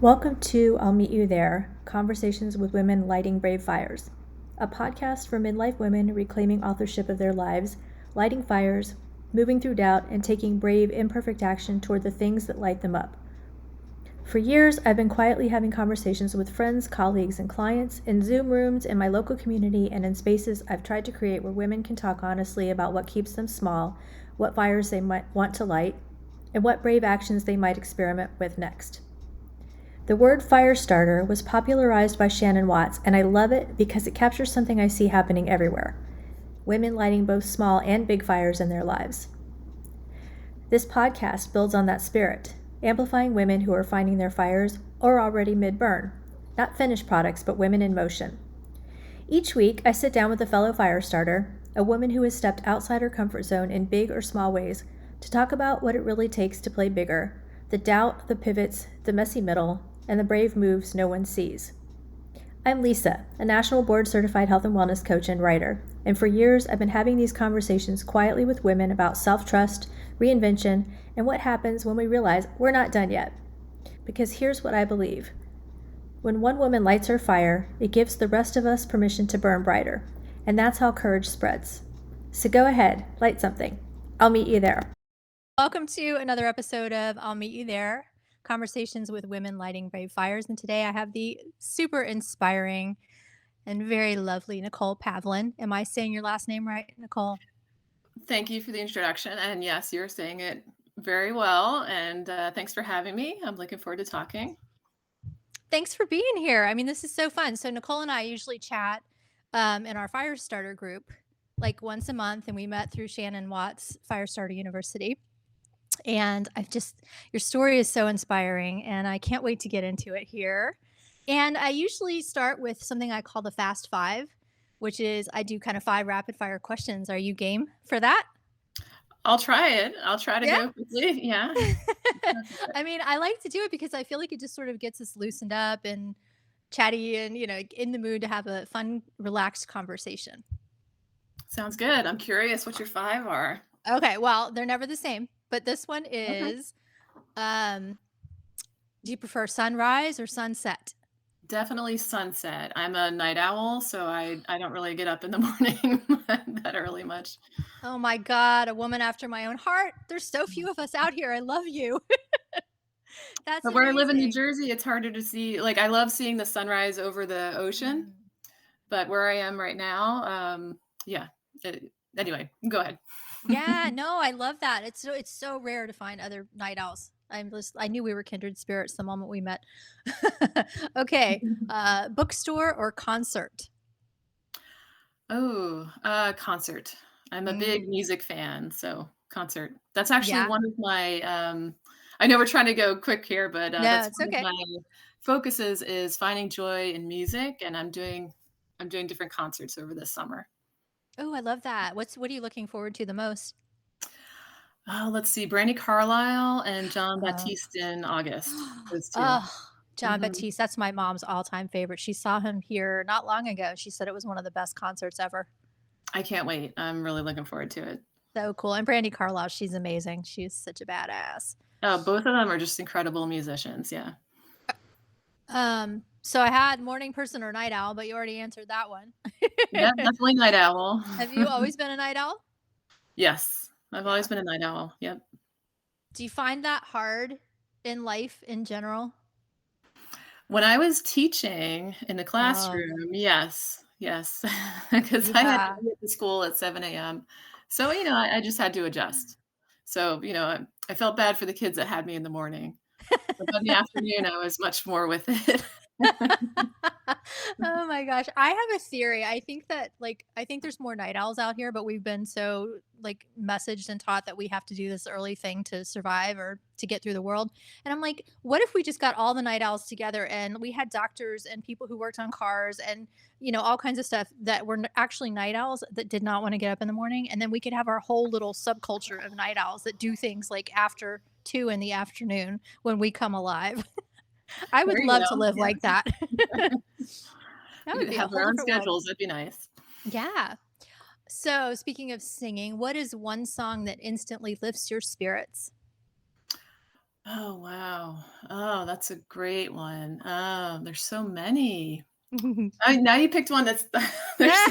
Welcome to I'll Meet You There, Conversations with Women Lighting Brave Fires, a podcast for midlife women reclaiming authorship of their lives, lighting fires, moving through doubt, and taking brave, imperfect action toward the things that light them up. For years, I've been quietly having conversations with friends, colleagues, and clients in Zoom rooms, in my local community, and in spaces I've tried to create where women can talk honestly about what keeps them small, what fires they might want to light, and what brave actions they might experiment with next. The word fire starter was popularized by Shannon Watts, and I love it because it captures something I see happening everywhere: women lighting both small and big fires in their lives. This podcast builds on that spirit, amplifying women who are finding their fires or already mid-burn, not finished products, but women in motion. Each week, I sit down with a fellow fire starter, a woman who has stepped outside her comfort zone in big or small ways, to talk about what it really takes to play bigger, the doubt, the pivots, the messy middle, and the brave moves no one sees. I'm Lisa, a national board-certified health and wellness coach and writer, and for years I've been having these conversations quietly with women about self-trust, reinvention, and what happens when we realize we're not done yet. Because here's what I believe. When one woman lights her fire, it gives the rest of us permission to burn brighter, and that's how courage spreads. So go ahead, light something. I'll meet you there. Welcome to another episode of I'll Meet You There, Conversations with Women Lighting Brave Fires. And today I have the super inspiring and very lovely Nicole Pavlin. Am I saying your last name right, Nicole? Thank you for the introduction. And yes, you're saying it very well. And thanks for having me. I'm looking forward to talking. Thanks for being here. I mean, this is so fun. So Nicole and I usually chat in our fire starter group like once a month, and we met through Shannon Watts Firestarter University. And your story is so inspiring, and I can't wait to get into it here. And I usually start with something I call the Fast Five, which is I do kind of 5 rapid fire questions. Are you game for that? I'll try it. I'll try to Yeah. go quickly. Yeah. I mean, I like to do it because I feel like it just sort of gets us loosened up and chatty and, in the mood to have a fun, relaxed conversation. Sounds good. I'm curious what your 5 are. Okay, well, they're never the same, but this one is, do you prefer sunrise or sunset? Definitely sunset. I'm a night owl, so I don't really get up in the morning that early much. Oh my God, a woman after my own heart. There's so few of us out here. I love you. That's But where I live in New amazing. Jersey, it's harder to see. Like, I love seeing the sunrise over the ocean, Mm. but where I am right now, yeah. Anyway, go ahead. Yeah, no, I love that. It's so rare to find other night owls. I knew we were kindred spirits the moment we met. Okay, bookstore or concert? Oh, concert. I'm a big Mm, music fan, so concert. That's actually yeah. one of my, I know we're trying to go quick here, but, No, that's it's one of okay. my focuses is finding joy in music, and I'm doing different concerts over this summer. Oh, I love that. What are you looking forward to the most? Oh, let's see, Brandy Carlisle and John Oh. Baptiste in August, those 2. Oh, John Mhm. Baptiste, that's my mom's all-time favorite. She saw him here not long ago. She said it was one of the best concerts ever. I can't wait. I'm really looking forward to it. So cool. And Brandy Carlisle, she's amazing. She's such a badass. Oh, both of them are just incredible musicians, yeah. So I had morning person or night owl, but you already answered that one. Yeah, definitely night owl. Have you always been a night owl? Yes, I've Yeah. always been a night owl, yep. Do you find that hard in life in general? When I was teaching in the Oh, classroom, yes, because I had to yeah. be at the school at 7 a.m. So, I just had to adjust. So, I felt bad for the kids that had me in the morning, but by the afternoon, I was much more with it. Oh my gosh. I have a theory. I think there's more night owls out here, but we've been so like messaged and taught that we have to do this early thing to survive or to get through the world. And I'm like, what if we just got all the night owls together and we had doctors and people who worked on cars and, all kinds of stuff that were actually night owls that did not want to get up in the morning. And then we could have our whole little subculture of night owls that do things like after 2 in the afternoon when we come alive. I would There you love to go, live like yeah. that. That We would could be a have whole our own different world. schedules, that'd be nice. Yeah. So, speaking of singing, what is one song that instantly lifts your spirits? Oh, wow. Oh, that's a great one. Oh, there's so many. Now you picked one that's there's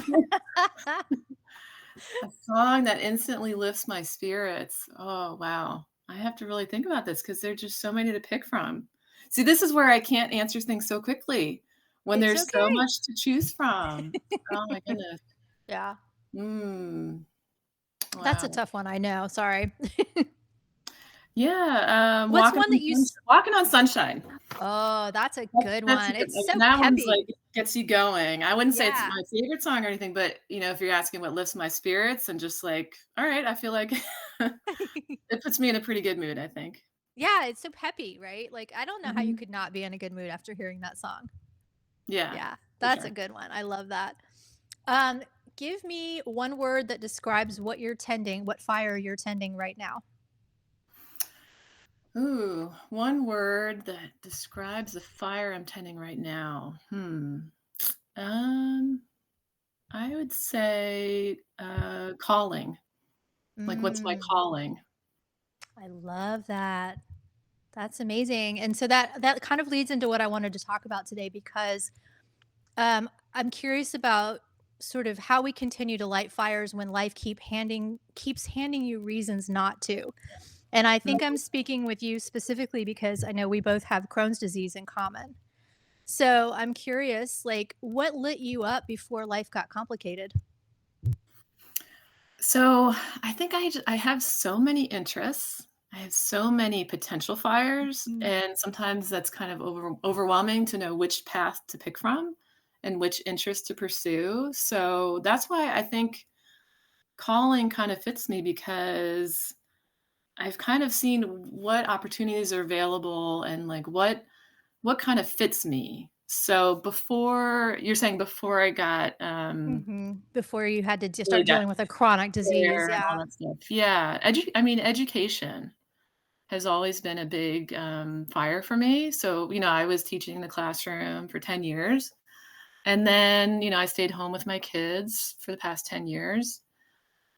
a song that instantly lifts my spirits. Oh, wow. I have to really think about this because there're just so many to pick from. See, this is where I can't answer things so quickly when It's there's so okay. much to choose from. Oh my goodness. Yeah. Mm, That's wow. a tough one, I know, sorry. Yeah, What's one that you s Walking on Sunshine. Oh, that's a good That's a one. good It's one, so and that one's, peppy. like, gets you going. I wouldn't say it's Yeah. my favorite song or anything, but, if you're asking what lifts my spirits and just like, alright, I feel like it puts me in a pretty good mood, I think. Yeah, it's so peppy, right? Like, I don't know how you Mhm. could not be in a good mood after hearing that song. Yeah, Yeah, for that's a sure. good one. I love that. Um, Give me one word that describes what fire you're tending right now. Ooh, one word that describes the fire I'm tending right now. Um, I would say, calling. Like, what's my Mm, calling? I love that. That's amazing. And so that kind of leads into what I wanted to talk about today because I'm curious about sort of how we continue to light fires when life keeps handing you reasons not to. And I think I'm speaking with you specifically because I know we both have Crohn's disease in common. So I'm curious, like, what lit you up before life got complicated? So I think I have so many interests. I have so many potential fires, Mm. and sometimes that's kind of overwhelming to know which path to pick from and which interest to pursue. So that's why I think calling kind of fits me because I've kind of seen what opportunities are available and like what kind of fits me. So before you're saying before I got Before you had to really start got dealing with a chronic disease. care and all Yeah. that stuff. Yeah, I mean, education has always been a big, fire for me. So, I was teaching in the classroom for 10 years, and then, I stayed home with my kids for the past 10 years,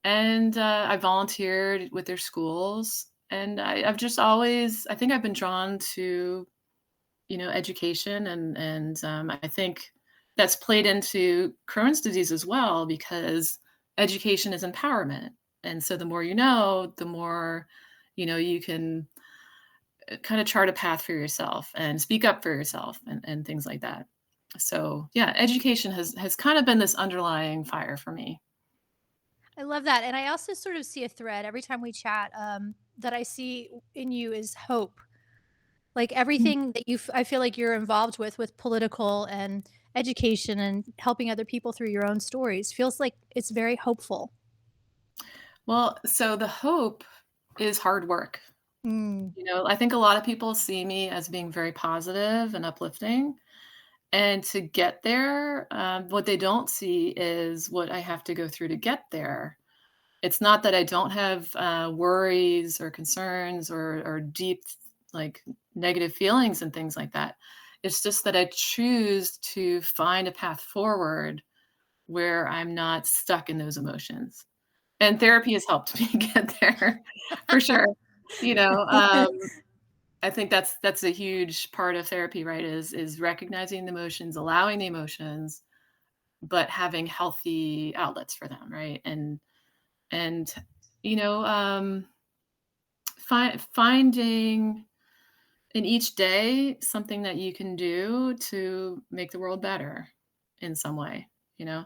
and, I volunteered with their schools, and I've just always I think I've been drawn to, education and I think that's played into Crohn's disease as well because education is empowerment. And so the more you know, the more, you can kind of chart a path for yourself and speak up for yourself and things like that. So yeah, education has kind of been this underlying fire for me. I love that. And I also sort of see a thread every time we chat that I see in you is hope. Like everything that I feel like you're involved with political and education and helping other people through your own stories feels like it's very hopeful. Well, so the hope is hard work. Mm. I think a lot of people see me as being very positive and uplifting. And to get there, what they don't see is what I have to go through to get there. It's not that I don't have worries or concerns or deep, like negative feelings and things like that. It's just that I choose to find a path forward where I'm not stuck in those emotions. And therapy has helped me get there for sure. You know, um, I think that's a huge part of therapy, right? Is recognizing the emotions, allowing the emotions, but having healthy outlets for them, right? And you know, finding in each day something that you can do to make the world better in some way, you know.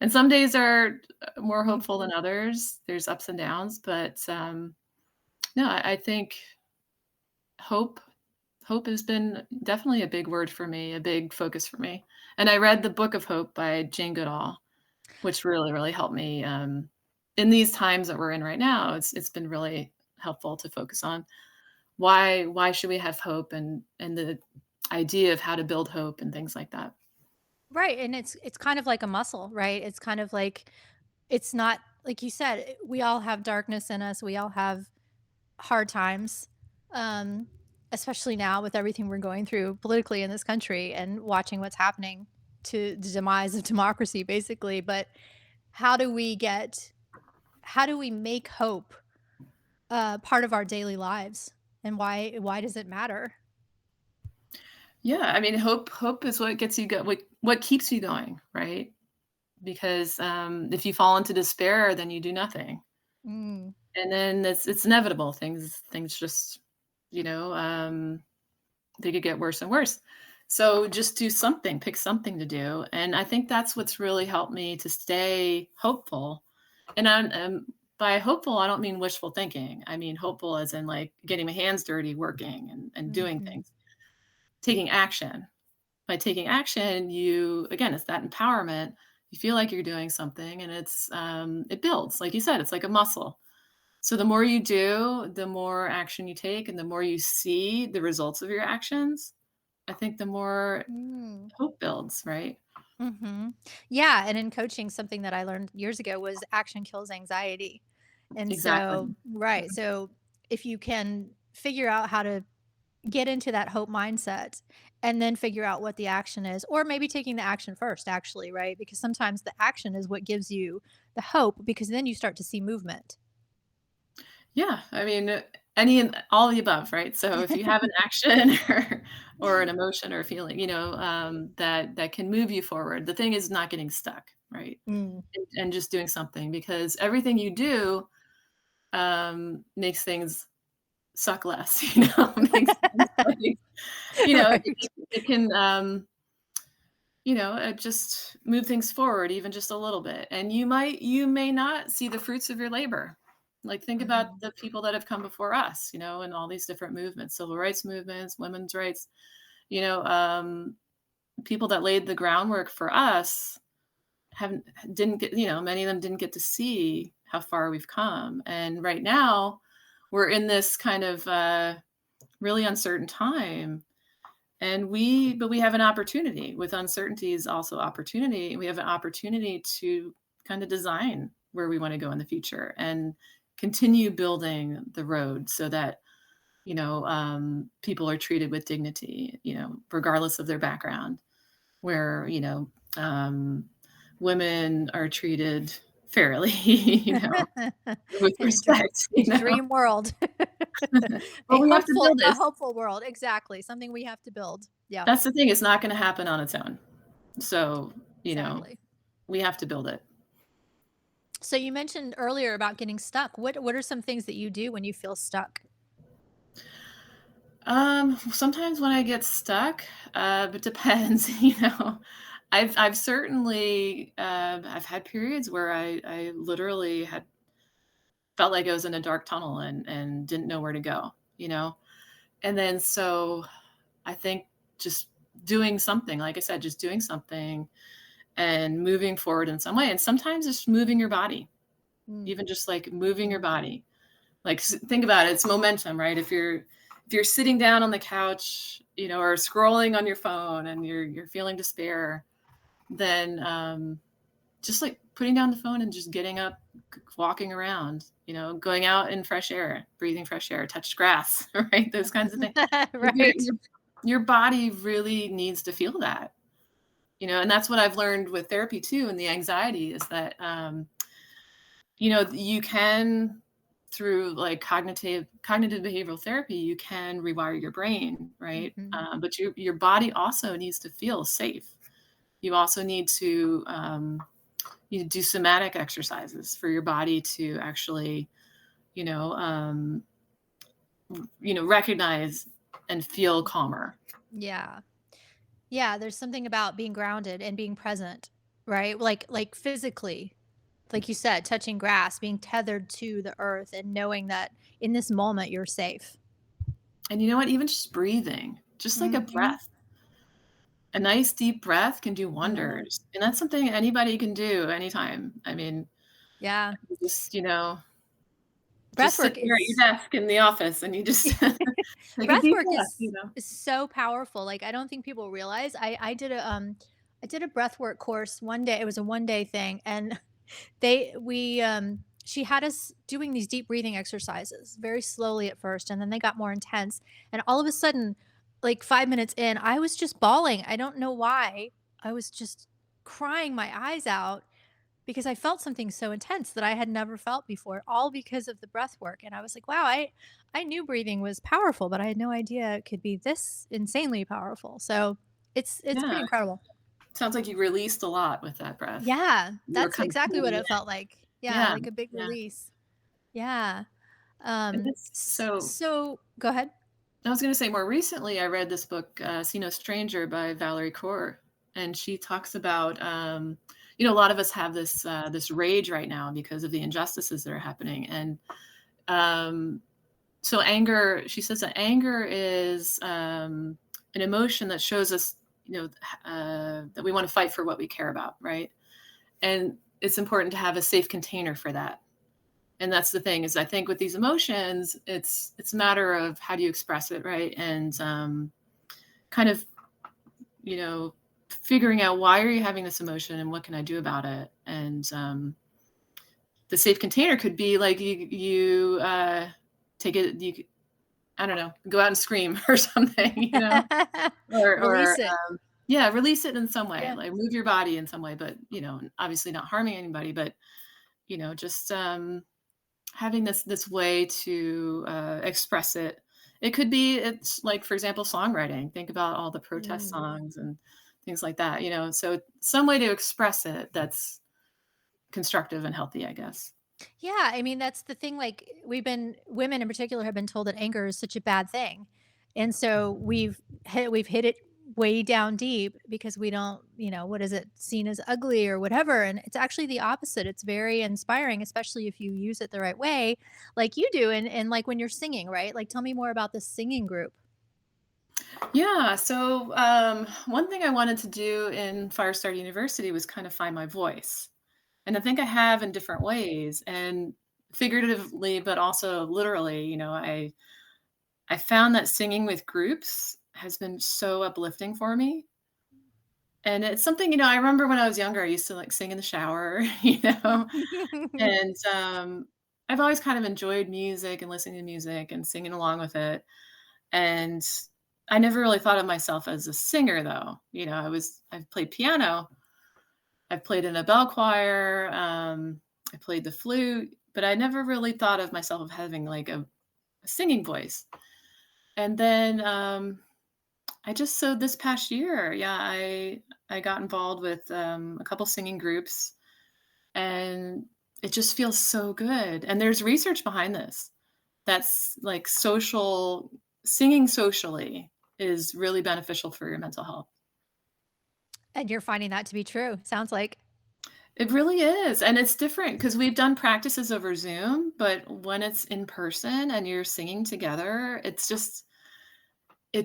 And some days are more hopeful than others. There's ups and downs, but no, I think hope hope has been definitely a big word for me, a big focus for me. And I read the Book of Hope by Jane Goodall, which really, really helped me, in these times that we're in right now. It's been really helpful to focus on why should we have hope and the idea of how to build hope and things like that. Right, and it's kind of like a muscle, right? It's kind of like it's not like you said, we all have darkness in us. We all have hard times. Um Especially now with everything we're going through politically in this country and watching what's happening to the demise of democracy basically, but how do we get how do we make hope part of our daily lives? And why does it matter? Yeah, I mean, hope is what gets you what keeps you going, right? Because, if you fall into despair, then you do nothing. Mm, And then it's inevitable. Things just, you know, they could get worse and worse. So just do something, pick something to do. And I think that's what's really helped me to stay hopeful. And by hopeful, I don't mean wishful thinking. I mean hopeful as in like getting my hands dirty, working and doing mhm, things, taking action. By taking action, you again, it's that empowerment. You feel like you're doing something, and it builds. Like you said, it's like a muscle. So the more you do, the more action you take, and the more you see the results of your actions, I think the more mm. hope builds, right? Mhm. Yeah, and in coaching, something that I learned years ago was action kills anxiety. And Exactly. so right, so if you can figure out how to get into that hope mindset and then figure out what the action is, or maybe taking the action first, actually, right? Because sometimes the action is what gives you the hope because then you start to see movement. Yeah, I mean, any and all of the above, right? So if you have an action or an emotion or a feeling, that can move you forward, the thing is not getting stuck, right? Mm. And just doing something because everything you do, makes things suck less, makes things like, Right. it can, just move things forward even just a little bit. And you may not see the fruits of your labor. Like think about Mhm. the people that have come before us, and all these different movements, civil rights movements, women's rights, you know, um, people that laid the groundwork for us haven't didn't get, many of them didn't get to see how far we've come. And right now we're in this kind of really uncertain time. But we have an opportunity with uncertainty is also opportunity. We have an opportunity to kind of design where we want to go in the future and continue building the road so that, people are treated with dignity, regardless of their background, where, um, women are treated fairly, with In respect, a dream world. But we have to build A this. hopeful world, exactly, something we have to build. Yeah, That's the thing, it's not gonna happen on its own. So, you know, exactly. we have to build it. So you mentioned earlier about getting stuck. What are some things that you do when you feel stuck? Sometimes when I get stuck, it depends, I've certainly, I've had periods where I literally had felt like I was in a dark tunnel and didn't know where to go, you know? And then so I think just doing something, like I said, just doing something and moving forward in some way. And sometimes it's moving your body, Mm, even just like moving your body. Like think about it, it's momentum, right? If you're sitting down on the couch, or scrolling on your phone and you're feeling despair, then just like putting down the phone and just getting up, walking around, going out in fresh air, breathing fresh air, touch grass, right? Those kinds of things. Your, right. your, your body really needs to feel that, and that's what I've learned with therapy too. And the anxiety is that, you can through like cognitive behavioral therapy, you can rewire your brain, right? Mhm. But your body also needs to feel safe. You also need to do somatic exercises for your body to actually, you know, um, recognize and feel calmer. Yeah. Yeah, there's something about being grounded and being present, right? Like physically, like you said, touching grass, being tethered to the earth and knowing that in this moment you're safe. And you know what? Even just breathing, just like a Mhm. breath, a nice deep breath can do Yeah. wonders. And that's something anybody can do anytime. I mean, Yeah. you just sit Breathwork there at your is desk in the office and you just take a breath deep work breath. is so powerful. Like I don't think people realize. I did a breath work course one day. It was a one-day thing and she had us doing these deep breathing exercises very slowly at first and then they got more intense and all of a sudden like 5 minutes in I was just bawling. I don't know why. I was just crying my eyes out because I felt something so intense that I had never felt before, all because of the breath work. And I was like, wow, I knew breathing was powerful, but I had no idea it could be this insanely powerful. So it's Yeah. pretty incredible. Sounds like you released a lot with that breath. Yeah, You were that's kind of exactly what holding it it. felt like. Yeah, Yeah. like a big Yeah. release. Yeah. And this, so So go ahead. I was going to say more recently, I read this book, See No Stranger by Valerie Kaur, and she talks about, a lot of us have this rage right now because of the injustices that are happening, and um, so anger. She says that anger is an emotion that shows us, that we want to fight for what we care about, right? And it's important to have a safe container for that. And that's the thing, is I think with these emotions, it's a matter of how do you express it, right? And kind of, you know, figuring out why are you having this emotion and what can I do about it. And the safe container could be like you take it, I don't know, go out and scream or something, or Release it. yeah, release it in some way, Yeah. like move your body in some way, but obviously not harming anybody, but just having this way to express it. It could be, it's like, for example, songwriting. Think about all the protest Mm. songs and things like that, so some way to express it that's constructive and healthy, I guess. Yeah, I mean, that's the thing, like, women in particular have been told that anger is such a bad thing. And so we've hit it way down deep because we don't, what is it, seen as ugly or whatever, and it's actually the opposite. It's very inspiring, especially if you use it the right way, like you do, and like when you're singing, right? Like, tell me more about this singing group. Yeah. So one thing I wanted to do in Firestarter University was kind of find my voice. And I think I have in different ways, and figuratively, but also literally, I found that singing with groups has been so uplifting for me. And it's something, I remember when I was younger, I used to like sing in the shower, and I've always kind of enjoyed music and listening to music and singing along with it. And I never really thought of myself as a singer, though. I've played piano, I've played in a bell choir, I played the flute, but I never really thought of myself of having like a singing voice. And then so this past year, yeah, I got involved with a couple singing groups, and it just feels so good. And there's research behind this. That's like singing socially is really beneficial for your mental health. And you're finding that to be true, sounds like. It really is. And it's different because we've done practices over Zoom, but when it's in person and you're singing together, it's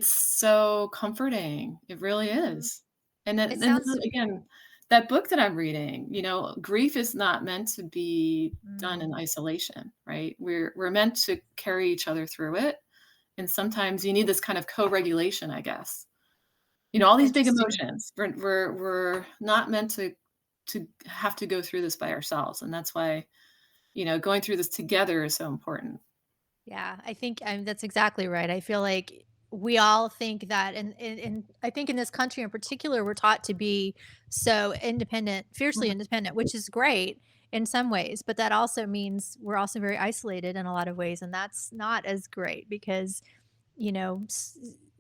so comforting. It really Mhm. is. And It then sounds again, that book that I'm reading, grief is not meant to be done in mm, isolation, right? We're meant to carry each other through it. And sometimes you need this kind of co-regulation, I guess. All these big interesting. emotions. We're not meant to have to go through this by ourselves. And that's why, going through this together is so important. Yeah, I think that's exactly right. I feel like we all think that, and I think in this country in particular, we're taught to be so independent, fiercely Mhm. independent, which is great in some ways, but that also means we're also very isolated in a lot of ways, and that's not as great because, you know, s-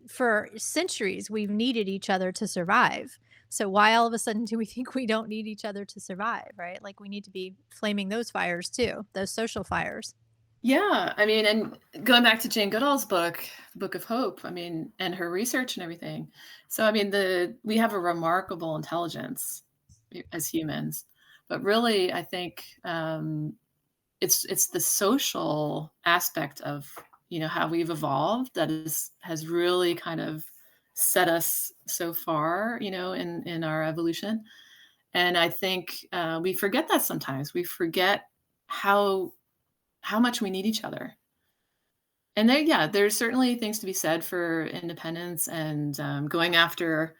for centuries we've needed each other to survive. So why all of a sudden do we think we don't need each other to survive, right? Like we need to be flaming those fires too, those social fires. Yeah, I mean, and going back to Jane Goodall's book, The Book of Hope, I mean, and her research and everything. So, I mean, we have a remarkable intelligence as humans, but really, I think it's the social aspect of how we've evolved that has really kind of set us so far, in our evolution. And I think we forget that sometimes. We forget how much we need each other. And there's certainly things to be said for independence and going after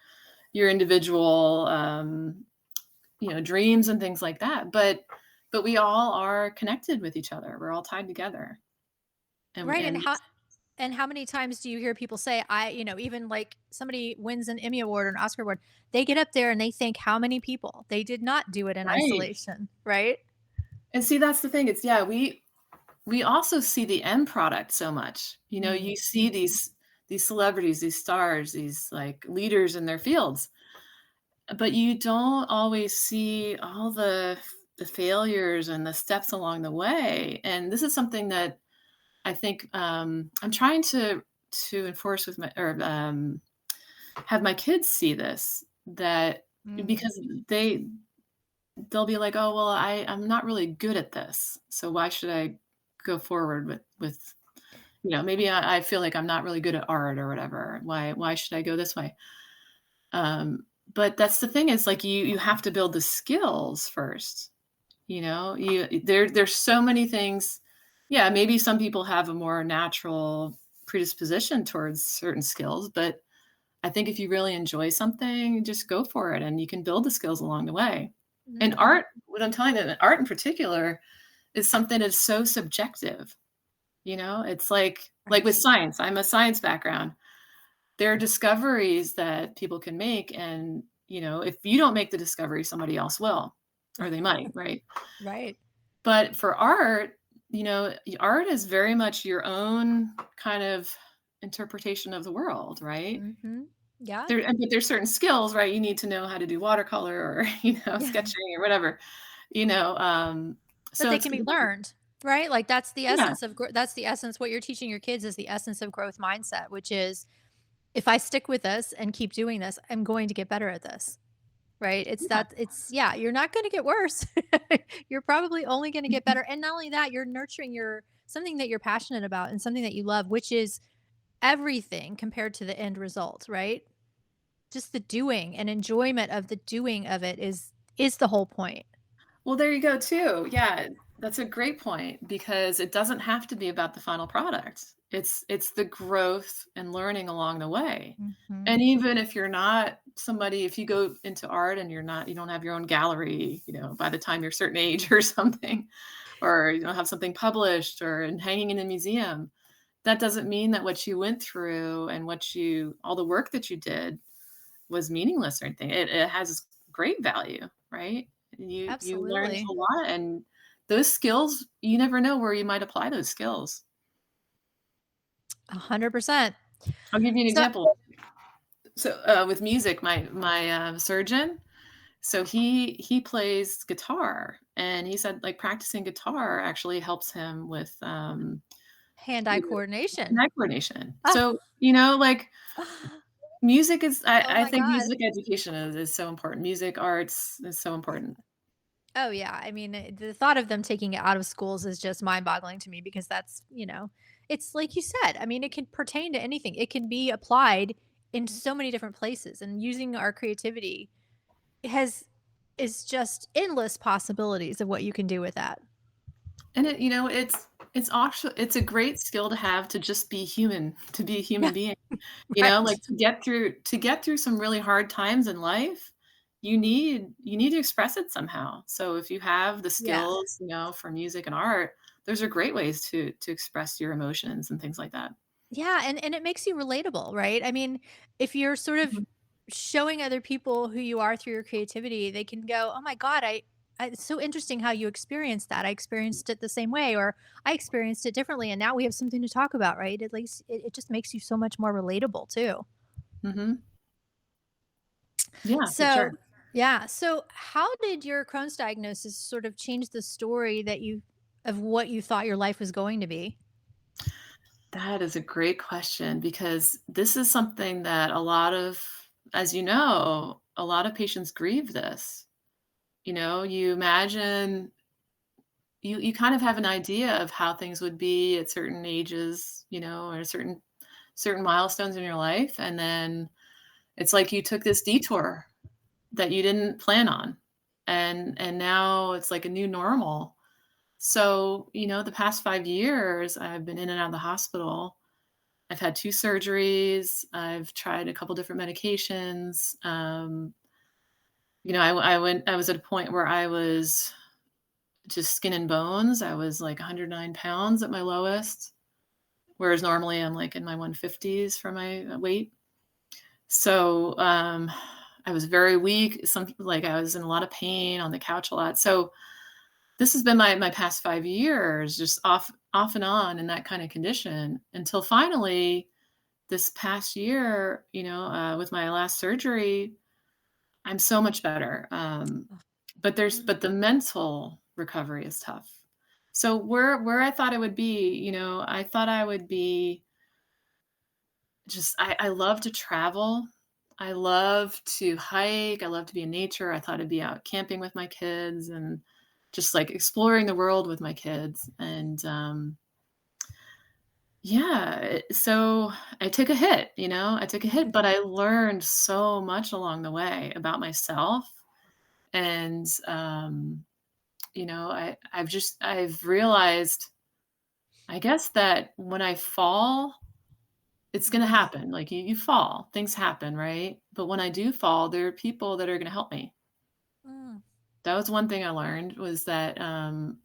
your individual, dreams and things like that. But we all are connected with each other. We're all tied together, and Right, and and how And how many times do you hear people say, even like somebody wins an Emmy Award or an Oscar award, they get up there and they thank how many people? They did not do it in Right. isolation, right? And see, that's the thing. It's yeah, we also see the end product so much. You know, Mm, you see these celebrities, these stars, these like leaders in their fields, but you don't always see all the failures and the steps along the way. And this is something that I think I'm trying to enforce with my or have my kids see this that mm, because they'll be like, "Oh, well, I'm not really good at this, so why should I go forward with maybe I feel like I'm not really good at art or whatever. Why should I go this way?" But that's the thing is like you have to build the skills first. There's so many things. Yeah, maybe some people have a more natural predisposition towards certain skills, but I think if you really enjoy something, just go for it and you can build the skills along the way. And mhm. art, what I'm telling you, art in particular is something that's so subjective. It's like with Right. science. I'm a science background. There are discoveries that people can make and, if you don't make the discovery, somebody else will, or they might, right? Right. But for art, art is very much your own kind of interpretation of the world, right? Mhm. Yeah. But there's certain skills, right? You need to know how to do watercolor or, Yeah. sketching or whatever, you know, um, But so they it's can be learned, right? Like, yeah, that's the essence what you're teaching your kids is the essence of growth mindset, which is, "If I stick with this and keep doing this, I'm going to get better at this." Right? yeah. Yeah, you're not gonna get worse. You're probably only gonna get better, and not only that, you're nurturing your something that you're passionate about and something that you love, which is everything compared to the end result, right? Just the doing and enjoyment of the doing of it is the whole point. Well, there you go too. Yeah, that's a great point because it doesn't have to be about the final product. It's the growth and learning along the way. Mhm. And even if you're not somebody, if you go into art and you don't have your own gallery, by the time you're a certain age or something, or you don't have something published or and hanging in a museum, that doesn't mean that what you went through and all the work that you did was meaningless or anything. It has great value, right? You learned Absolutely. a lot, and those skills, you never know where you might apply those skills. 100%. I'll give you an So example. So with music, my surgeon, so he plays guitar, and he said like practicing guitar actually helps him with hand-eye you know, coordination. neck coordination. Ah. So like music is Oh I my think god. music education is so important. Music arts is so important. Oh, yeah. I mean, the thought of them taking it out of schools is just mind-boggling to me because it's like you said, I mean, it can pertain to anything. It can be applied in so many different places, and using our creativity has is just endless possibilities of what you can do with that. And it's a great skill to have to just be human, to be a human Yeah, being. right. Like to get through some really hard times in life, you need to express it somehow. So if you have the Yeah. skills, for music and art, those are great ways to express your emotions and things like that. Yeah, and it makes you relatable, right? I mean, if you're sort of Mhm. showing other people who you are through your creativity, they can go, "Oh my god, it's so interesting how you experienced that. I experienced it the same way, or I experienced it differently, and now we have something to talk about," right? It just makes you so much more relatable too. Mhm. Yeah, for So, sure. yeah. So, how did your Crohn's diagnosis sort of change the story of what you thought your life was going to be? That is a great question because this is something that as a lot of patients grieve this. You imagine you kind of have an idea of how things would be at certain ages, or certain milestones in your life, and then it's like you took this detour that you didn't plan on, and now it's like a new normal. So, the past 5 years, I've been in and out of the hospital. I've had 2 surgeries. I've tried a couple different medications. I was at a point where I was just skin and bones. I was like 109 pounds at my lowest. whereas normally I'm like in my 150s for my weight. So, I was very weak. Like I was in a lot of pain on the couch a lot. So this has been my past 5 years, just off and on in that kind of condition until finally this past year, with my last surgery, I'm so much better. But the mental recovery is tough. So where I thought it would be, I thought I would be just I love to travel. I love to hike. I love to be in nature. I thought I'd be out camping with my kids and just like exploring the world with my kids. And yeah, so I took a hit, I took a hit, but I learned so much along the way about myself. And I've realized, I guess, that when I fall, it's gonna happen. Like you fall, things happen, right? But when I do fall, there are people that are gonna help me. Mm. That was one thing I learned was that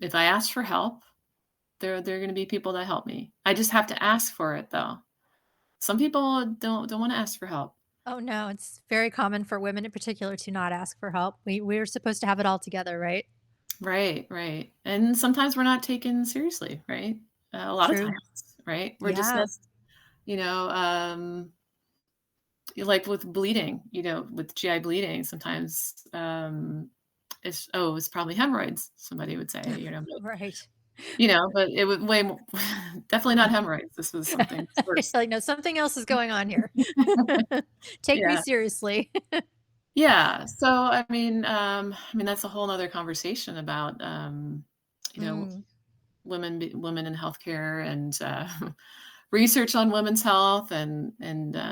if I ask for help, there are gonna be people that help me. I just have to ask for it, though. Some people don't want to ask for help. Oh, no, it's very common for women in particular to not ask for help. We're supposed to have it all together, right? Right, right. And sometimes we're not taken seriously, right? A lot of True. times, right? We're Yeah. dismissed, you know, like with bleeding, with GI bleeding, sometimes it's probably hemorrhoids, somebody would say, Right. but it was way more, definitely not hemorrhoids. This was something It's worse. like, "No, something else is going on here. Take me Yeah. seriously." Yeah. So, I mean, that's a whole nother conversation about, Mm. women in healthcare and research on women's health and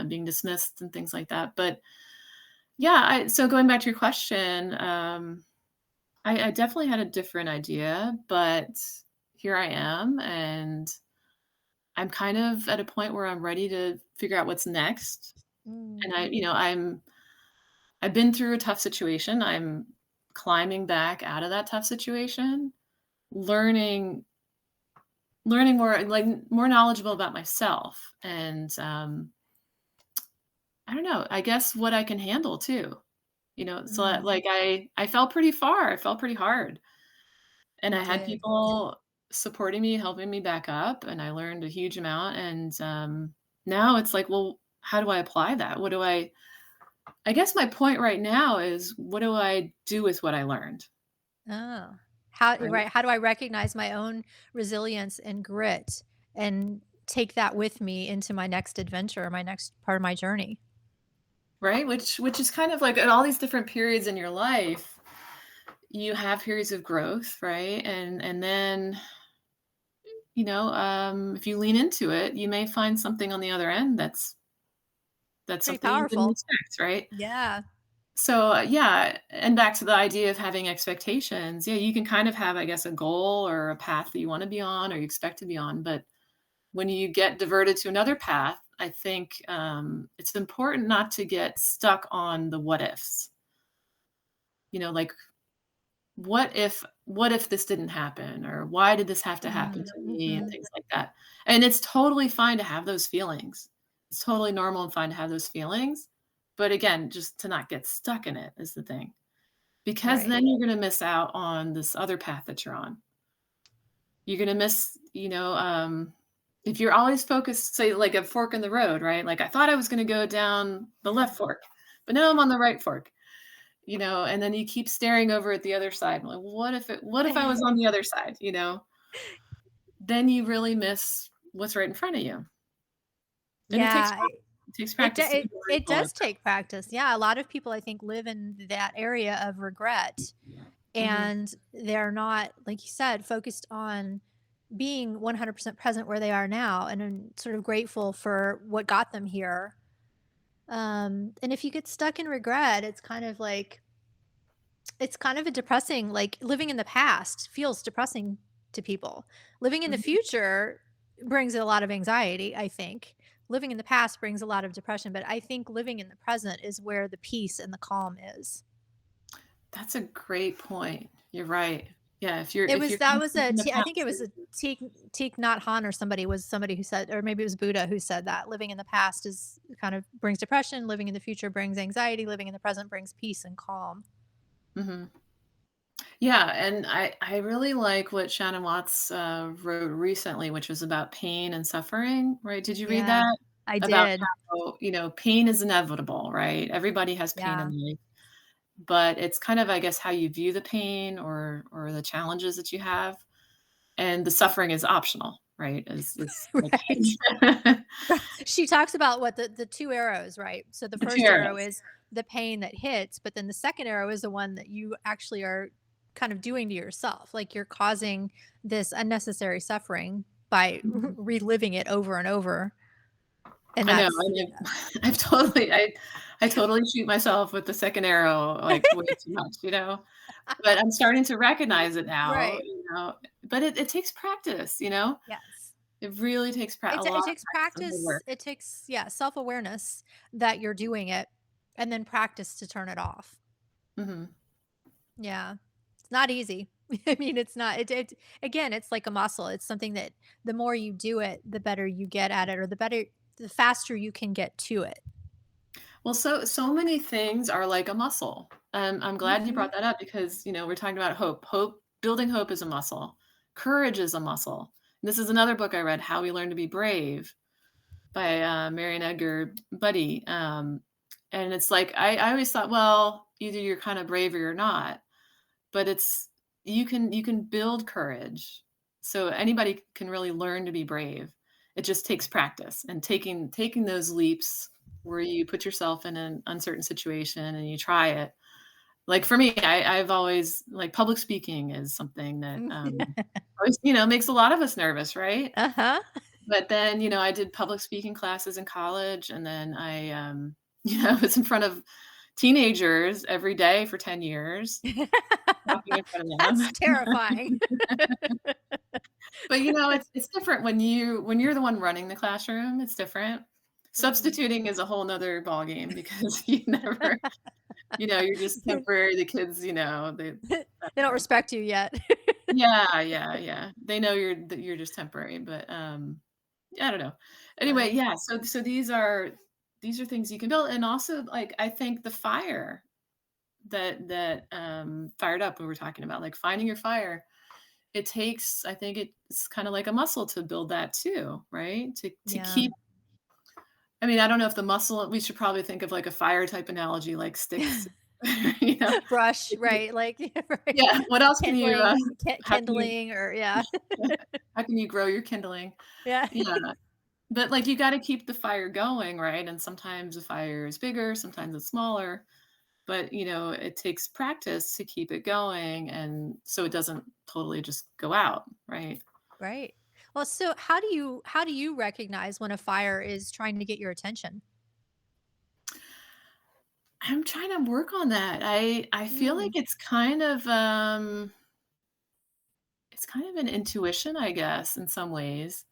being dismissed and things like that. But yeah, so going back to your question, I definitely had a different idea, but here I am, and I'm kind of at a point where I'm ready to figure out what's next. And Mm. I've been through a tough situation. I'm climbing back out of that tough situation, learning more, like, more knowledgeable about myself and, I don't know, I guess what I can handle too, so, Mm. like, I fell pretty far, I fell pretty hard, and You I had did. people supporting me, helping me back up, and I learned a huge amount, and, now it's like, well, how do I apply that? I guess my point right now is, what do I do with what I learned, Oh. How right? right, how do I recognize my own resilience and grit and take that with me into my next adventure or my next part of my journey? Right? Which is kind of like at all these different periods in your life, you have periods of growth, right? And then, if you lean into it, you may find something on the other end that's Pretty something you didn't powerful. expect, right? Yeah. So, yeah, and back to the idea of having expectations. Yeah, you can kind of have, I guess, a goal or a path that you want to be on or you expect to be on, but when you get diverted to another path, I think it's important not to get stuck on the what ifs. Like, what if this didn't happen, or why did this have to happen Mm, to me, and mhm. things like that. And it's totally fine to have those feelings. It's totally normal and fine to have those feelings. But again, just to not get stuck in it is the thing. Because Right. then you're gonna miss out on this other path that you're on. You're gonna miss, if you're always focused, say, like a fork in the road, right? Like, I thought I was gonna go down the left fork, but now I'm on the right fork. And then you keep staring over at the other side. I'm like, what if I was on the other side, Then you really miss what's right in front of you. And it takes Yeah, practice. It takes it do practice to be it where you it go in. does take practice. Yeah, a lot of people I think live in that area of regret, Mhm. and they're not, like you said, focused on being 100% present where they are now and sort of grateful for what got them here. And if you get stuck in regret, it's kind of a depressing, like living in the past feels depressing to people. Living in the Mhm. future brings a lot of anxiety, I think. Living in the past brings a lot of depression, but I think living in the present is where the peace and the calm is. That's a great point. You're right. Yeah, if It you're was kind that of was stuck a in the T I think it past, was a Thich Nhat Hanh or somebody who said, or maybe it was Buddha who said that living in the past is kind of brings depression, living in the future brings anxiety, living in the present brings peace and calm. mhm. Yeah, and I really like what Shannon Watts, wrote recently, which was about pain and suffering, right? Did you read Yeah, that? I About did. how, pain is inevitable, right? Everybody has pain Yeah. in life, but it's kind of, I guess, how you view the pain or the challenges that you have, and the suffering is optional, right? Is like Right. She talks about what the 2 arrows, right? So the the 2 first arrow arrows. is the pain that hits, but then the second arrow is the one that you actually are kind of doing to yourself. Like you're causing this unnecessary suffering by Mhm. reliving it over and over. And I know, that's and I totally shoot myself with the second arrow, like, way too much, But I'm starting to recognize it now, right. but it takes practice, you know? Yes. It really takes a It lot of takes practice and hard practice. work. It takes, yeah, self-awareness that you're doing it and then practice to turn it off. Mhm. Yeah. It's not easy. I mean, it's not it again, it's like a muscle. It's something that the more you do it, the better you get at it, or the faster you can get to it. Well, so many things are like a muscle. I'm glad you Mhm. brought that up because, we're talking about hope. Building hope is a muscle. Courage is a muscle. And this is another book I read, How We Learn to Be Brave by, Marian Edgar Buddy. And it's like I always thought, well, either you're kind of brave or you're not, but you can build courage. So anybody can really learn to be brave. It just takes practice and taking those leaps where you put yourself in an uncertain situation and you try it. Like for me, I've always like public speaking is something that always, makes a lot of us nervous, right? Uh-huh. But then, I did public speaking classes in college, and then I was in front of teenagers every day for 10 years, talking in front of That's them. terrifying. But, it's different when you're the one running the classroom, it's different. Mm. Substituting is a whole nother nother ballgame because you never you're just temporary, the kids, They don't respect you yet. Yeah, yeah, yeah. They know you're just temporary, but, I don't know. Anyway, Funny. yeah, so these are things you can build, and also, like, I think the fire that fired up we were talking about, like, finding your fire, I think it's kinda like a muscle to build that too, right? To Yeah. keep I mean, I don't know if the muscle we should probably think of, like, a fire type analogy, like sticks, you know? Brush, right, like, Yeah, right. what else can you, how can you Kindling or yeah. how can you grow your kindling? Yeah. Yeah. But, like, you gotta keep the fire going, right? And sometimes the fire is bigger, sometimes it's smaller, but, it takes practice to keep it going and so it doesn't totally just go out, right? Right. Well, so how do you recognize when a fire is trying to get your attention? I'm trying to work on that. I feel like Mm. it's kind of an intuition, I guess, in some ways,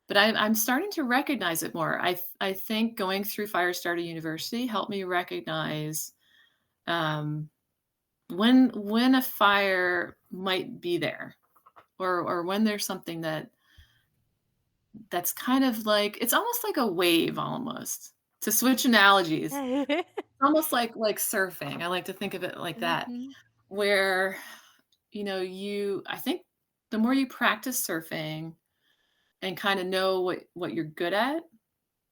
but I'm starting to recognize it more. I think going through Firestarter University helped me recognize, um, when a fire might be there or when there's something that's kind of like it's almost like a wave almost. To switch analogies, almost like surfing. I like to think of it like that, Mhm. where, I think the more you practice surfing and kinda know what you're good at,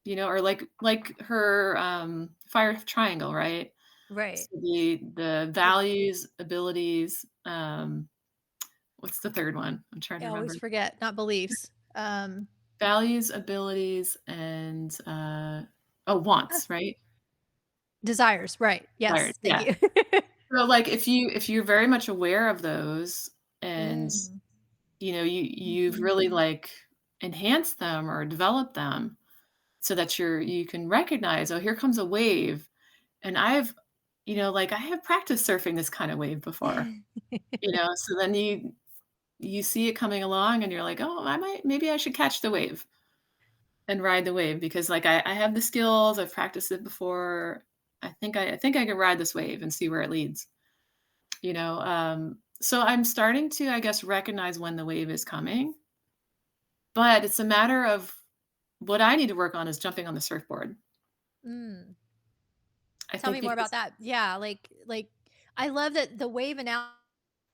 or like her, fire triangle, right? Right. So the The values, abilities, what's the third one? I'm trying I to remember. always forget, not beliefs. Values, abilities, and, Uh, wants, right? Desires, right. Desires, Yes, thank yeah. you. So, like, if you're very much aware of those and, Mm. you've really, like, enhanced them or developed them so that you can recognize, "Oh, here comes a wave," and I have practiced surfing this kind of wave before, so then you see it coming along and you're like, "Oh, maybe I should catch the wave and ride the wave because, like, I have the skills, I've practiced it before. I think I can ride this wave and see where it leads." You know, um, So I'm starting to, I guess, recognize when the wave is coming, but it's a matter of what I need to work on is jumping on the surfboard. Mm. I Tell think me more about because that. Yeah, like I love that the wave analogy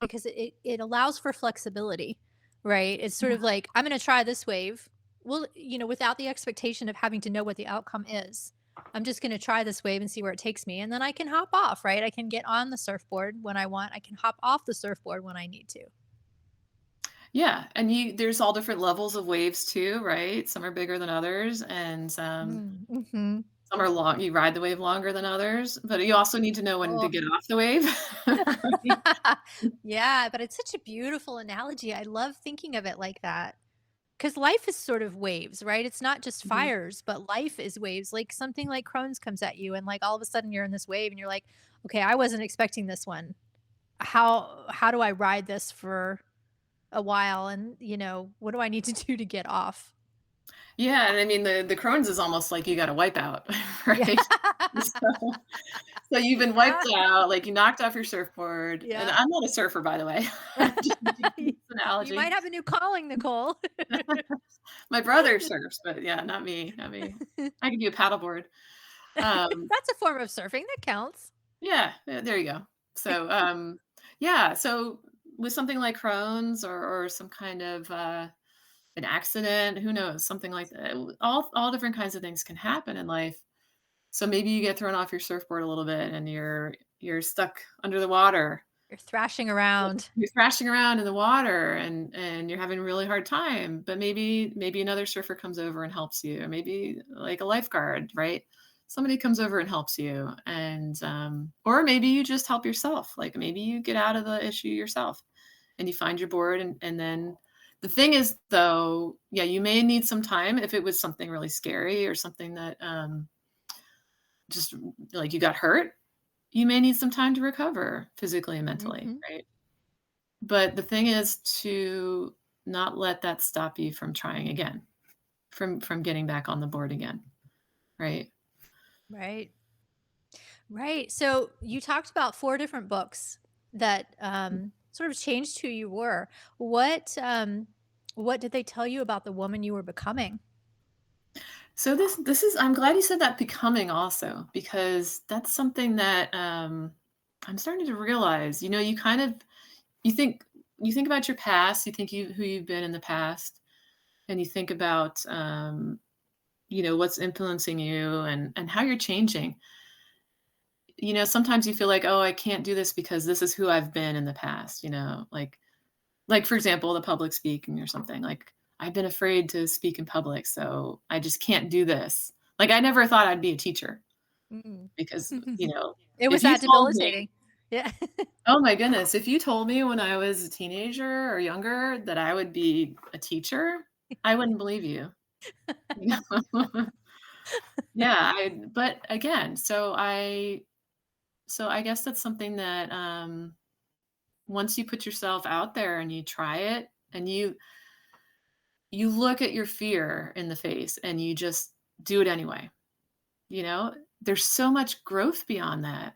because it allows for flexibility, right? It's sort of like I'm going to try this wave. Well, without the expectation of having to know what the outcome is. I'm just going to try this wave and see where it takes me, and then I can hop off, right? I can get on the surfboard when I want. I can hop off the surfboard when I need to. yeah, and there's all different levels of waves too, right? Some are bigger than others, and Mm-hmm. some are long. You ride the wave longer than others, but you also need to know when to Oh. get off the wave. Right? Yeah, but it's such a beautiful analogy. I love thinking of it like that. Because life is sort of waves, right? It's not just Mhm. fires, but life is waves. Like something like Crohn's comes at you, and like all of a sudden you're in this wave, and you're like, okay, I wasn't expecting this one. How do I ride this for a while? And what do I need to do to get off? Yeah, and I mean the Crohn's is almost like you got to wipe out, Yeah. right? So, so you've been wiped Yeah. out, like you knocked off your surfboard, and Yeah. I'm not a surfer, by the way. I'm just using this You might analogy. have a new calling, Nicole. My brother surfs, but yeah, not me, not me. I can do a paddleboard. Um, That's a form of surfing that counts. yeah, there you go. So, yeah, so with something like Crohn's or some kind of an accident, who knows, something like that. All different kinds of things can happen in life. So maybe you get thrown off your surfboard a little bit and you're stuck under the water. You're thrashing around. You're thrashing around in the water and you're having a really hard time, but maybe another surfer comes over and helps you, or maybe like a lifeguard, right? Somebody comes over and helps you, and or maybe you just help yourself. Like maybe you get out of the issue yourself, and you find your board, and then the thing is, though, yeah, you may need some time if it was something really scary or something that just like you got hurt. You may need some time to recover physically and mentally, Mhm. right? But the thing is to not let that stop you from trying again, from getting back on the board again, right? Right. Right. So you talked about 4 different books that, sort of changed who you were. What did they tell you about the woman you were becoming? So this is I'm glad you said that, becoming also, because that's something that I'm starting to realize. You kind of you think you think about your past, you think who you've been in the past, and you think about what's influencing you and how you're changing. Sometimes you feel like, oh, I can't do this because this is who I've been in the past. Like for example, the public speaking or something. Like I've been afraid to speak in public, so I just can't do this. Like I never thought I'd be a teacher Mm. because, It was if you that told me, debilitating. Yeah. oh my goodness, if you told me when I was a teenager or younger that I would be a teacher, I wouldn't believe you. Yeah, but again, so I guess that's something that once you put yourself out there and you try it and you look at your fear in the face and you just do it anyway. There's so much growth beyond that.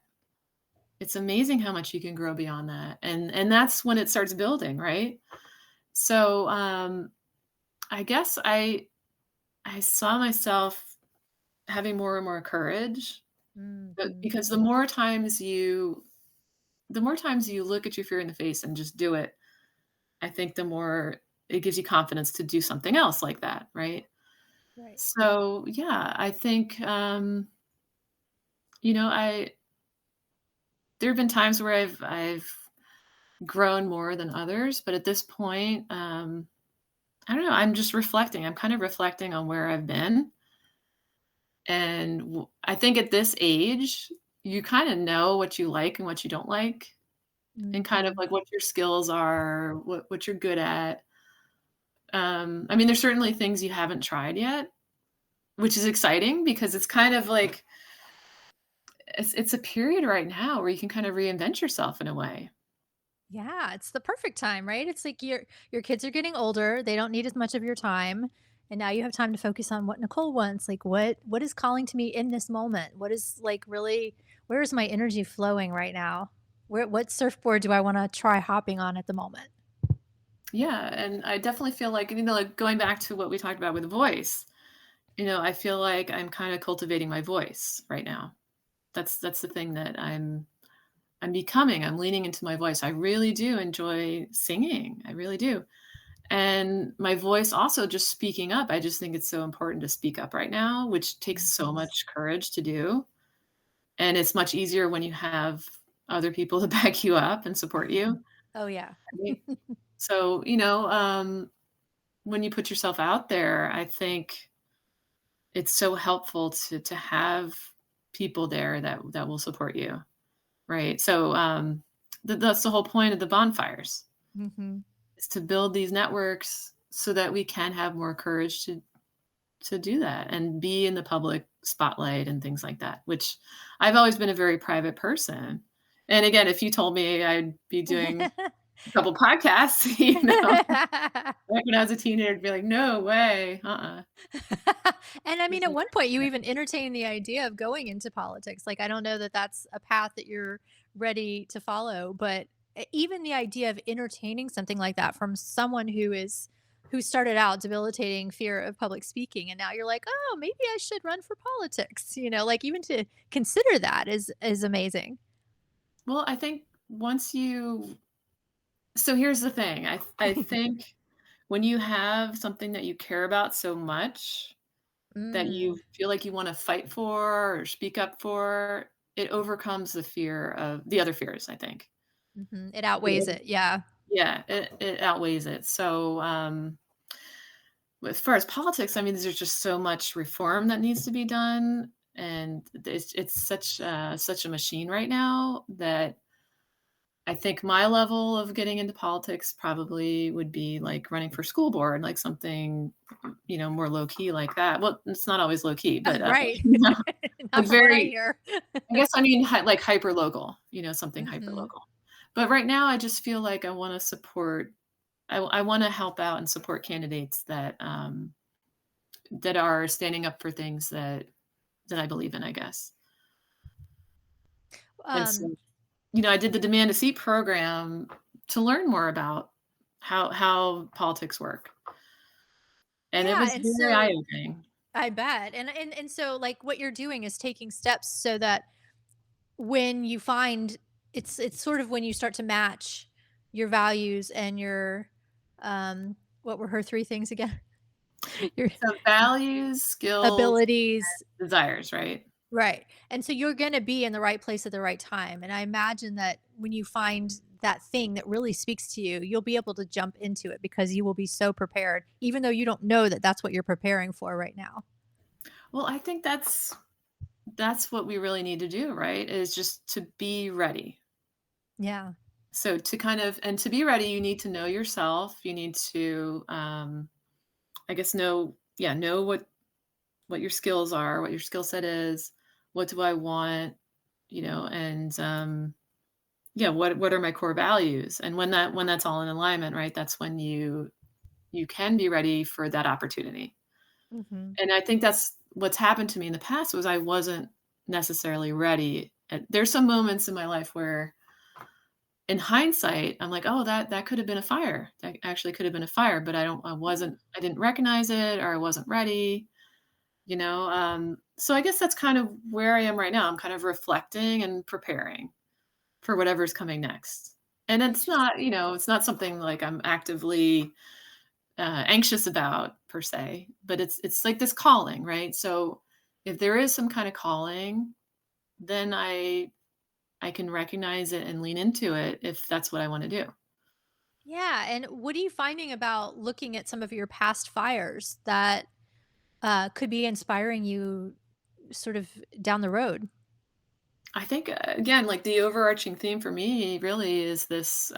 It's amazing how much you can grow beyond that. And that's when it starts building, right? So I guess I saw myself having more and more courage, but Mhm. because the more times you look at your fear in the face and just do it, I think the more it gives you confidence to do something else like that, right? Right. So, yeah, I think, I there have been times where I've grown more than others, but at this point, I don't know, I'm just reflecting. I'm kind of reflecting on where I've been, and I think at this age, you kinda know what you like and what you don't like, and kind of Mhm. like what your skills are, what you're good at. I mean, there's certainly things you haven't tried yet, which is exciting because it's kind of like it's a period right now where you can kind of reinvent yourself in a way. Yeah, it's the perfect time, right? It's like your kids are getting older, they don't need as much of your time, and now you have time to focus on what Nicole wants. Like what is calling to me in this moment? What is like really where is my energy flowing right now? What surfboard do I want to try hopping on at the moment? Yeah, and I definitely feel like, like going back to what we talked about with voice, I feel like I'm kind of cultivating my voice right now. That's the thing that I'm becoming. I'm leaning into my voice. I really do enjoy singing. I really do. And my voice also just speaking up. I just think it's so important to speak up right now, which takes so Mhm. much courage to do. And it's much easier when you have other people to back you up and support you. Oh yeah. Right? So, when you put yourself out there, I think it's so helpful to have people there that will support you, right? So, that's the whole point of the bonfires, Mhm. is to build these networks so that we can have more courage to do that and be in the public spotlight and things like that, which I've always been a very private person. And again, if you told me I'd be doing a couple podcasts, back when I was a teenager, I'd be like, "No way, uh-uh." And I mean, This at is one point, you even entertained the idea of going into politics. Like, I don't know that that's a path that you're ready to follow, but even the idea of entertaining something like that from someone who started out debilitating fear of public speaking, and now you're like, oh, maybe I should run for politics. Like even to consider that is amazing. well, I think once you so here's the thing, I think when you have something that you care about so much, that you Mm, feel like you wanna fight for or speak up for, it overcomes the fear of the other fears, I think. it outweighs it. Yeah. Yeah, it outweighs it. So, as far as politics, I mean, there's just so much reform that needs to be done, and it's such a machine right now that I think my level of getting into politics probably would be like running for school board, like something, more low key like that. Well, it's not always low key, but Right. like Not from what I very, hear. I guess I mean like hyper local, something hyper Hmm. local. But right now, I just feel like I want to support. I want to help out and support candidates that are standing up for things that I believe in, I guess. And so, Um, I did the Demand a Seat program to learn more about how politics work, and it yeah, was and very so eye-opening. I bet. And so like what you're doing is taking steps so that when you find it's sort of when you start to match your values and your what were her three things again? Your So values, skills, abilities. desires, right? Right. And so you're going to be in the right place at the right time. And I imagine that when you find that thing that really speaks to you, you'll be able to jump into it because you will be so prepared, even though you don't know that that's what you're preparing for right now. Well, I think that's what we really need to do, right? Is just to be ready. Yeah. So to kind of and to be ready, you need to know yourself. You need to, I guess, know what your skills are, what your skill set is, what do I want, and yeah, what are my core values? And when that's all in alignment, right? That's when you can be ready for that opportunity. Hmm. And I think that's what's happened to me in the past was I wasn't necessarily ready. There's some moments in my life where in hindsight, I'm like, "Oh, that could have been a fire. That actually could have been a fire, but I didn't recognize it or I wasn't ready." So I guess that's kind of where I am right now. I'm kind of reflecting and preparing for whatever's coming next. And Interesting. it's not something like I'm actively anxious about per se, but it's like this calling, right? So if there is some kind of calling, then I can recognize it and lean into it if that's what I want to do. Yeah. And what are you finding about looking at some of your past fires that could be inspiring you sort of down the road? I think again, like the overarching theme for me really is this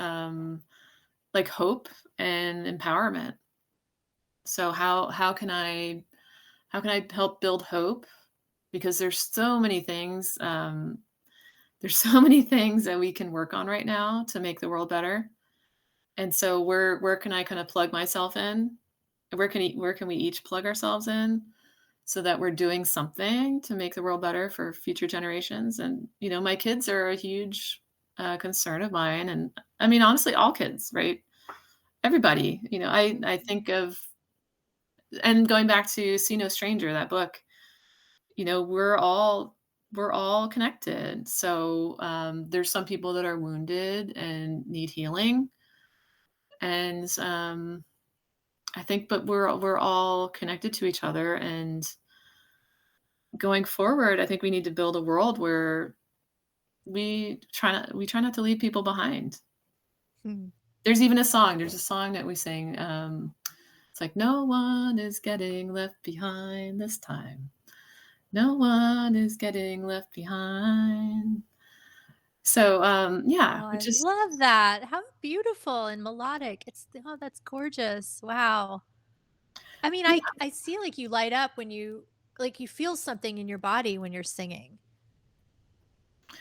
like hope and empowerment. So how can I help build hope? Because there's so many things that we can work on right now to make the world better. And so where can I kind of plug myself in? Where can we each plug ourselves in so that we're doing something to make the world better for future generations? And my kids are a huge concern of mine, and I mean, honestly, all kids, right? Everybody, I Mhm. think of, and going back to See No Stranger, that book, we're all connected. So there's some people that are wounded and need healing, and I think, but we're all connected to each other. And going forward, I think we need to build a world where we try not to leave people behind. Hmm. There's a song that we sing. It's like, no one is getting left behind this time. No one is getting left behind. So, Oh, yeah, we I just love that. How beautiful and melodic. Oh, that's gorgeous. Wow. I mean, yeah, I see like you light up when like you feel something in your body when you're singing.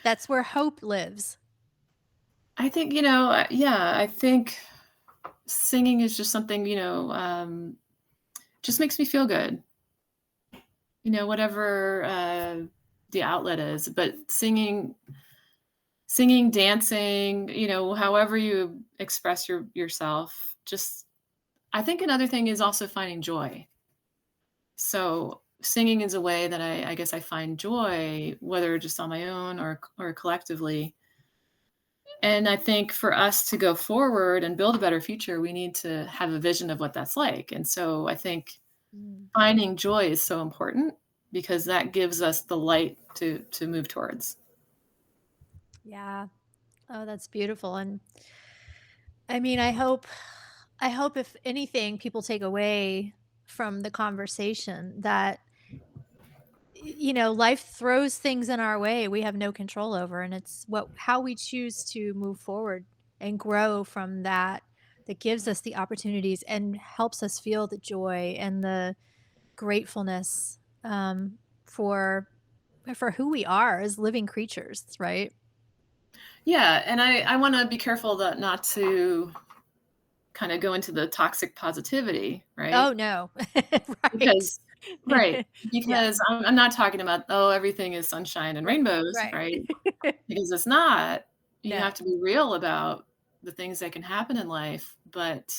That's where hope lives. I think, yeah, I think singing is just something, just makes me feel good, whatever the outlet is. But singing, dancing, however you express yourself, just, I think another thing is also finding joy. So singing is a way that I guess I find joy, whether just on my own or collectively. And I think for us to go forward and build a better future, we need to have a vision of what that's like. And so I think Mm. finding joy is so important because that gives us the light to move towards. Yeah. Oh, that's beautiful. And I mean, I hope if anything people take away from the conversation that life throws things in our way we have no control over, and it's what how we choose to move forward and grow from that that gives us the opportunities and helps us feel the joy and the gratefulness for who we are as living creatures, right? Yeah, and I want to be careful that not to kind of go into the toxic positivity, Oh right? no. Right. Because right, Yeah. because I'm not talking about, "Oh, everything is sunshine and Right, rainbows," right. right? Because it's not. You No. have to be real about the things that can happen in life, but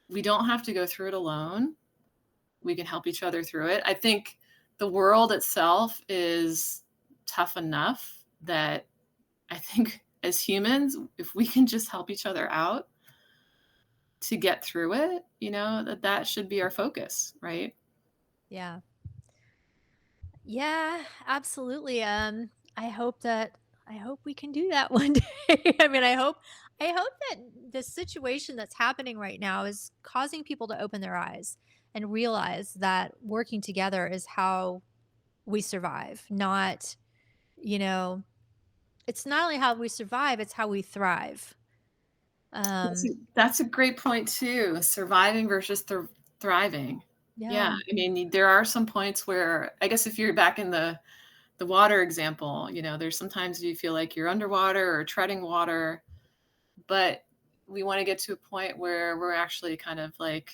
we don't have to go through it alone. We can help each other through it. I think the world itself is tough enough that I think as humans, if we can just help each other out to get through it, that should be our focus, right? Yeah. Yeah, absolutely. I hope we can do that one day. I mean, I hope that the situation that's happening right now is causing people to open their eyes and realize that working together is how we survive. Not, you know, it's not only how we survive, it's how we thrive. That's a Um, that's a great point too, surviving versus thriving. Yeah, yeah. I mean, there are some points where I guess if you're back in the water example, there's sometimes you feel like you're underwater or treading water, but we want to get to a point where we're actually kind of like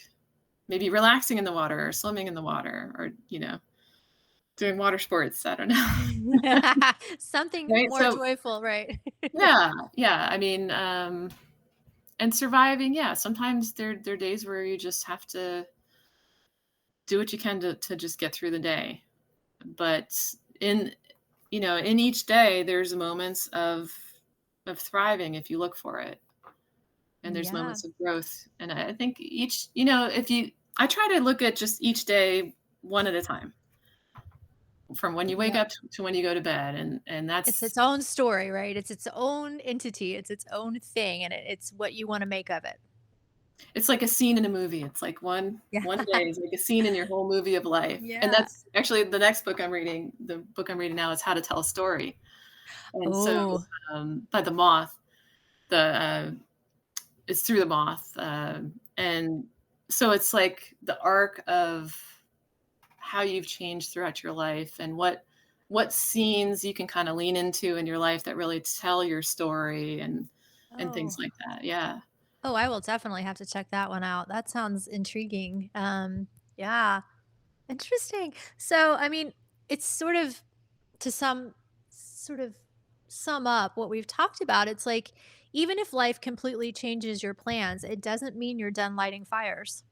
maybe relaxing in the water or swimming in the water or, doing water sports. I don't know. Something Right. more So, joyful, right? yeah. Yeah. I mean, and surviving. Yeah. Sometimes there are days where you just have to do what you can to just get through the day. But in, in each day, there's moments of thriving if you look for it. And there's Yeah. moments of growth. And I think each, if you, I try to look at just each day one at a time, from when you wake Yeah. up to when you go to bed, and It's that's its own story, right? It's its own entity, it's its own thing, and it's what you wanna make of it. it's like a scene in a movie. It's like Yeah. one day is like a scene in your whole movie of life. And Yeah. that's actually the next book I'm reading. The book I'm reading now is How to Tell a Story. And so Oh, by the moth, the it's through the moth, and so it's like the arc of how you've changed throughout your life and what scenes you can kind of lean into in your life that really tell your story and things oh. like that. Yeah. Oh, I will definitely have to check that one out. That sounds intriguing. Yeah, interesting. So, I mean, it's sort of to some sort of sum up what we've talked about, it's like, even if life completely changes your plans, it doesn't mean you're done lighting fires.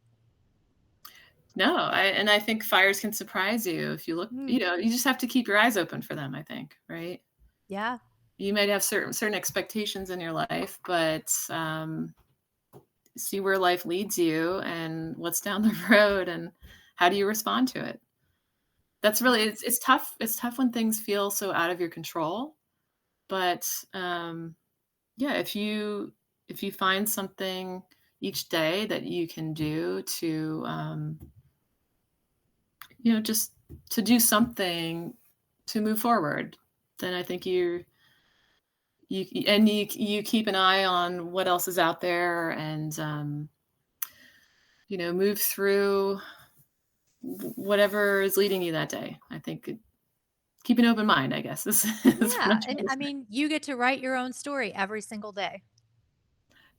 No, I think fires can surprise you if you look, Mm, you know, you just have to keep your eyes open for them, I think, right? yeah. You might have certain expectations in your life, but, see where life leads you and what's down the road and how do you respond to it. That's really it's tough when things feel so out of your control, but, yeah, if you find something each day that you can do to, you know, just to do something to move forward, then I think you keep an eye on what else is out there and, you know, move through whatever is leading you that day. I think keep an open mind, I guess, is what Yeah, I'm and trying to I say. mean, you get to write your own story every single day.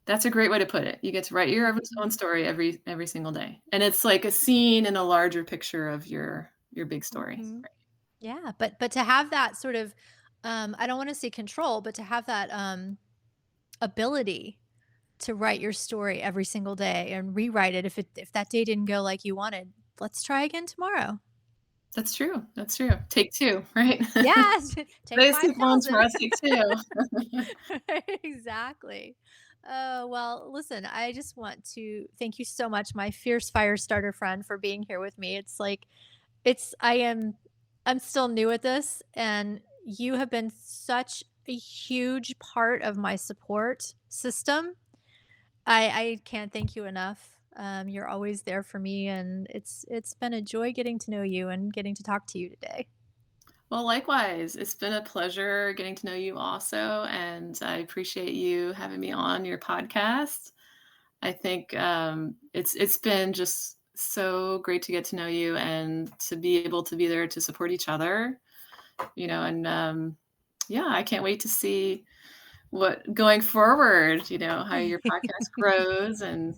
That's a great way to put it. You get to write your Mhm, own story every single day, and it's like a scene in a larger picture of your big story. mhm. Yeah, but to have that sort of, I don't wanna say control, but to have that, ability to write your story every single day and rewrite it if that day didn't go like you wanted, let's try again tomorrow. That's true, that's true. Take 2, right? Yes, take Basic ones for 5,000. us, take 2. Exactly. Oh, well, listen, I just want to thank you so much, my fierce fire starter friend, for being here with me. It's like I'm still new at this, and you have been such a huge part of my support system. I can't thank you enough. You're always there for me, and it's been a joy getting to know you and getting to talk to you today. Well, likewise, it's been a pleasure getting to know you also, and I appreciate you having me on your podcast. I think, it's been just so great to get to know you and to be able to be there to support each other, you know, and, yeah, I can't wait to see what going forward, you know, how your podcast grows and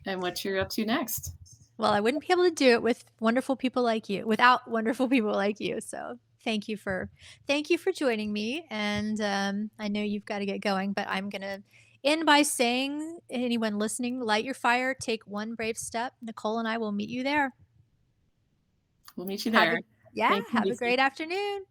what you're up to next. Well, I wouldn't be able to do it with wonderful people like you without wonderful people like you. So thank you for joining me. And I know you've got to get going, but I'm gonna end by saying, anyone listening, light your fire, take one brave step. Nicole and I will meet you there. We'll meet you Have a there. Yeah, Thank you, have a Lisa. great afternoon.